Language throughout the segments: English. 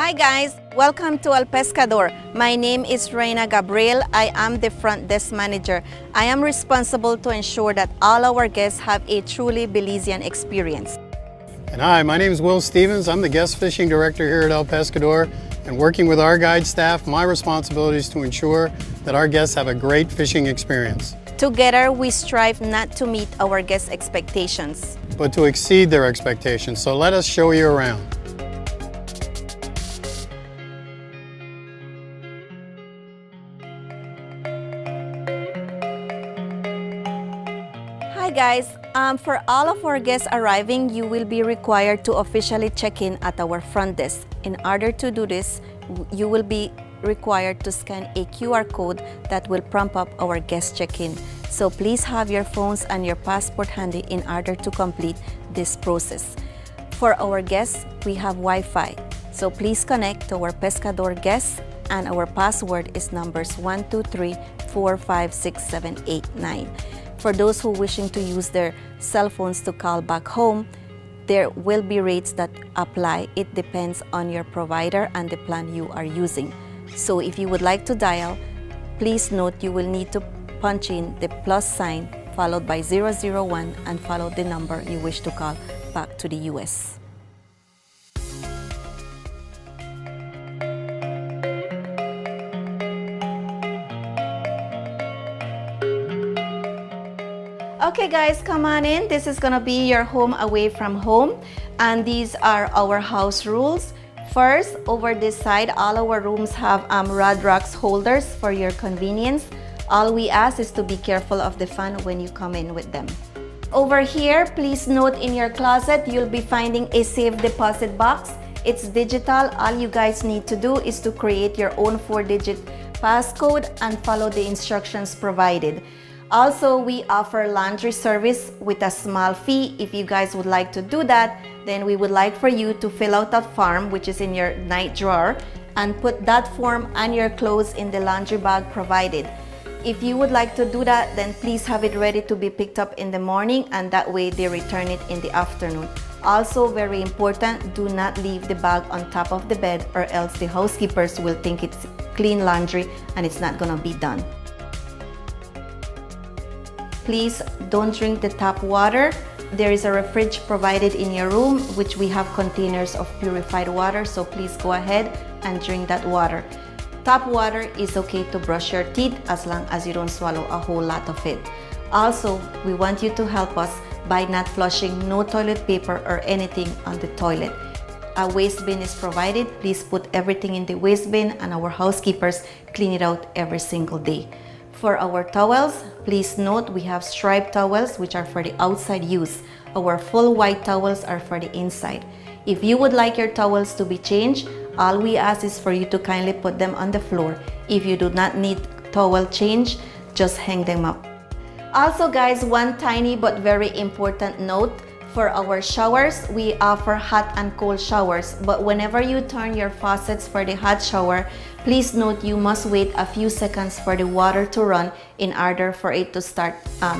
Hi guys, welcome to El Pescador. My name is Reina Gabriel. I am the front desk manager. I am responsible to ensure that all our guests have a truly Belizean experience. And hi, my name is Will Stevens. I'm the guest fishing director here at El Pescador, and working with our guide staff, my responsibility is to ensure that our guests have a great fishing experience. Together, we strive not to meet our guests' expectations, but to exceed their expectations. So let us show you around. Hi guys, for all of our guests arriving, you will be required to officially check in at our front desk. In order to do this, you will be required to scan a QR code that will prompt up our guest check-in. So please have your phones and your passport handy in order to complete this process. For our guests, we have Wi-Fi. So please connect to our Pescador guests, and our password is numbers 123456789. For those who wishing to use their cell phones to call back home, there will be rates that apply. It depends on your provider and the plan you are using. So if you would like to dial, please note you will need to punch in the plus sign followed by 001 and follow the number you wish to call back to the US. Okay guys, come on in. This is gonna be your home away from home, and these are our house rules. First, over this side, all our rooms have rod rocks holders for your convenience. All we ask is to be careful of the fan when you come in with them. Over here, please note in your closet, you'll be finding a safe deposit box. It's digital. All you guys need to do is to create your own 4-digit passcode and follow the instructions provided. Also, we offer laundry service with a small fee. If you guys would like to do that, then we would like for you to fill out that form, which is in your night drawer, and put that form and your clothes in the laundry bag provided. If you would like to do that, then please have it ready to be picked up in the morning, and that way they return it in the afternoon. Also, very important, do not leave the bag on top of the bed, or else the housekeepers will think it's clean laundry and it's not gonna be done. Please don't drink the tap water. There is a fridge provided in your room, which we have containers of purified water, so please go ahead and drink that water. Tap water is okay to brush your teeth as long as you don't swallow a whole lot of it. Also, we want you to help us by not flushing no toilet paper or anything on the toilet. A waste bin is provided. Please put everything in the waste bin, and our housekeepers clean it out every single day. For our towels, please note we have striped towels, which are for the outside use. Our full white towels are for the inside. If you would like your towels to be changed, all we ask is for you to kindly put them on the floor. If you do not need towel change, just hang them up. Also guys, one tiny but very important note. For our showers, we offer hot and cold showers, but whenever you turn your faucets for the hot shower, please note you must wait a few seconds for the water to run in order for it to start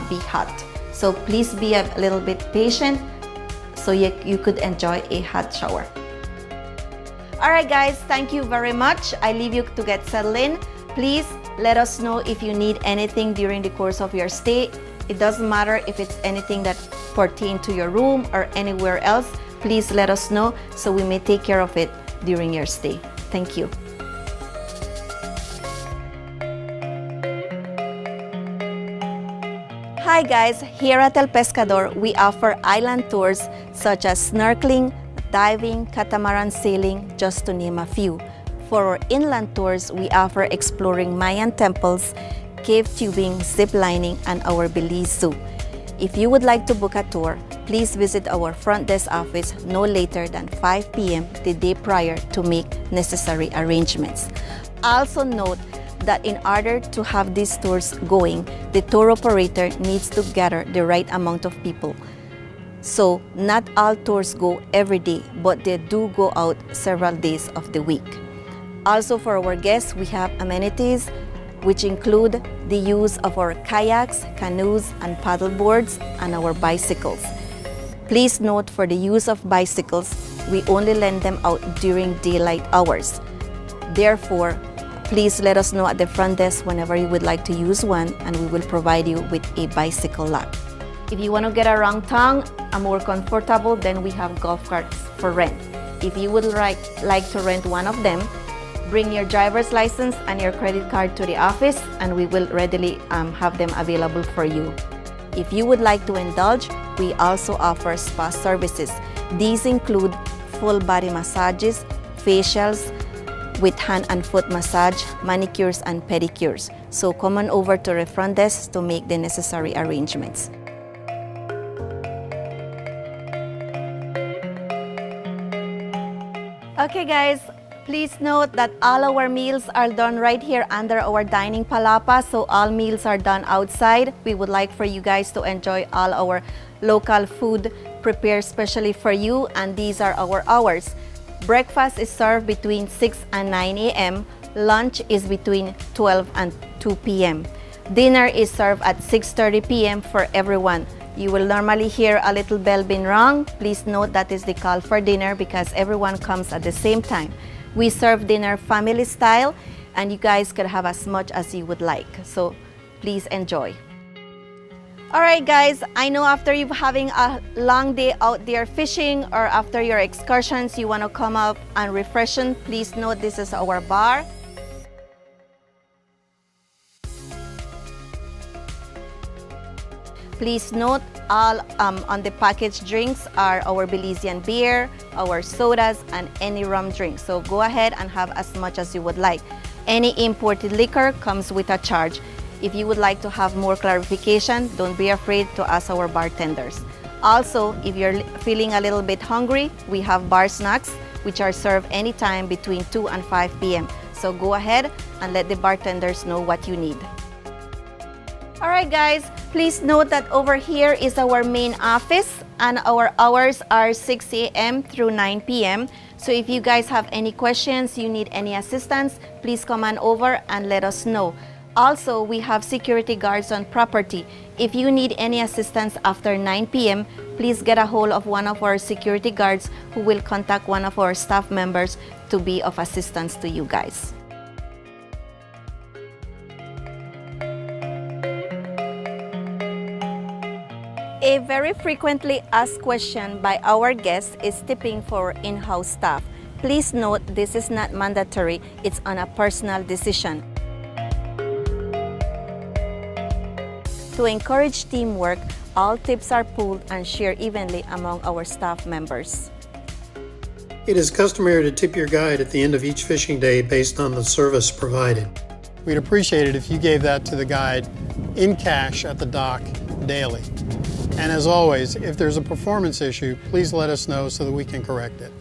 be hot. So please be a little bit patient so you could enjoy a hot shower. Alright guys, thank you very much. I leave you to get settled in. Please let us know if you need anything during the course of your stay. It doesn't matter if it's anything that pertains to your room or anywhere else. Please let us know so we may take care of it during your stay. Thank you. Hi guys, here at El Pescador, we offer island tours such as snorkeling, diving, catamaran sailing, just to name a few. For our inland tours, we offer exploring Mayan temples, cave tubing, zip lining, and our Belize Zoo. If you would like to book a tour, please visit our front desk office no later than 5 p.m. the day prior to make necessary arrangements. Also note that in order to have these tours going, the tour operator needs to gather the right amount of people. So not all tours go every day, but they do go out several days of the week. Also for our guests, we have amenities which include the use of our kayaks, canoes, and paddle boards, and our bicycles. Please note for the use of bicycles, We only lend them out during daylight hours. Therefore, please let us know at the front desk whenever you would like to use one, and we will provide you with a bicycle lock. If you want to get around town and more comfortable, then we have golf carts for rent. If you would like to rent one of them, bring your driver's license and your credit card to the office, and we will readily have them available for you. If you would like to indulge, we also offer spa services. These include full body massages, facials with hand and foot massage, manicures and pedicures. So come on over to the front desk to make the necessary arrangements. Okay guys, please note that all our meals are done right here under our dining palapa, so all meals are done outside. We would like for you guys to enjoy all our local food prepared specially for you, and these are our hours. Breakfast is served between 6 and 9 a.m. Lunch is between 12 and 2 p.m. Dinner is served at 6:30 p.m. for everyone. You will normally hear a little bell being rung. Please note that is the call for dinner because everyone comes at the same time. We serve dinner family style, and you guys can have as much as you would like. So please enjoy. All right guys, I know after you're having a long day out there fishing or after your excursions, you want to come up and refreshen. Please note this is our bar. Please note all on the packaged drinks are our Belizean beer, our sodas, and any rum drink. So go ahead and have as much as you would like. Any imported liquor comes with a charge. If you would like to have more clarification, don't be afraid to ask our bartenders. Also, if you're feeling a little bit hungry, we have bar snacks which are served anytime between 2 and 5 p.m. So go ahead and let the bartenders know what you need. All right guys, please note that over here is our main office, and our hours are 6 a.m. through 9 p.m. So if you guys have any questions, you need any assistance, please come on over and let us know. Also, we have security guards on property. If you need any assistance after 9 p.m., please get a hold of one of our security guards who will contact one of our staff members to be of assistance to you guys. A very frequently asked question by our guests is tipping for in-house staff. Please note this is not mandatory, it's on a personal decision. To encourage teamwork, all tips are pooled and shared evenly among our staff members. It is customary to tip your guide at the end of each fishing day based on the service provided. We'd appreciate it if you gave that to the guide in cash at the dock daily. And as always, if there's a performance issue, please let us know so that we can correct it.